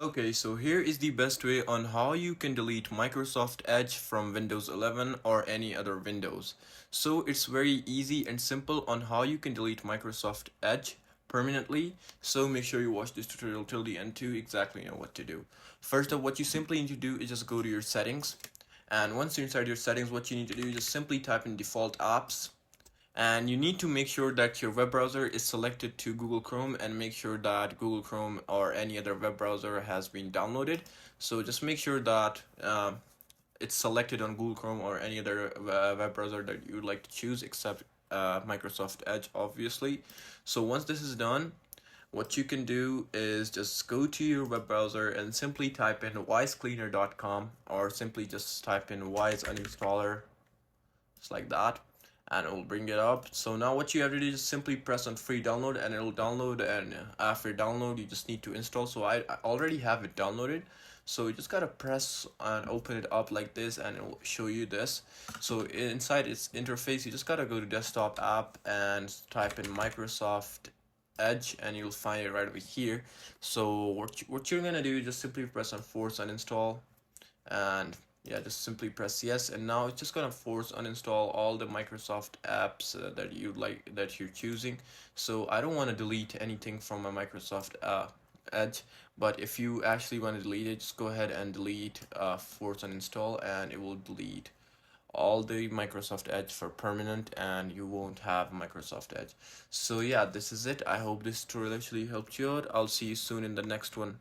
Okay, so here is the best way on how you can delete Microsoft Edge from Windows 11 or any other Windows. So it's very easy and simple on how you can delete Microsoft Edge permanently. So make sure you watch this tutorial till the end to exactly know what to do. First up, what you simply need to do is just go to your settings. And once you're inside your settings, what you need to do is just simply type in default apps, and you need to make sure that your web browser is selected to Google Chrome, and make sure that Google Chrome or any other web browser has been downloaded. So just make sure that it's selected on Google Chrome or any other web browser that you would like to choose, except Microsoft Edge, obviously. So once this is done, what you can do is just go to your web browser and simply type in wisecleaner.com, or simply just type in wise uninstaller, just like that, and it will bring it up. So now what you have to do is simply press on free download, and it'll download, and after download you just need to install. So I already have it downloaded, so you just gotta press and open it up like this, and it will show you this. So inside its interface, you just gotta go to desktop app and type in Microsoft Edge, and you'll find it right over here. So what you're gonna do is just simply press on force uninstall, and yeah, just simply press yes, and now it's just gonna force uninstall all the Microsoft apps that you're choosing. So I don't want to delete anything from my Microsoft Edge, but if you actually want to delete it, just go ahead and delete force uninstall, and it will delete all the Microsoft Edge for permanent, and you won't have Microsoft Edge. So yeah, this is it. I hope this tutorial actually helped you out. I'll see you soon in the next one.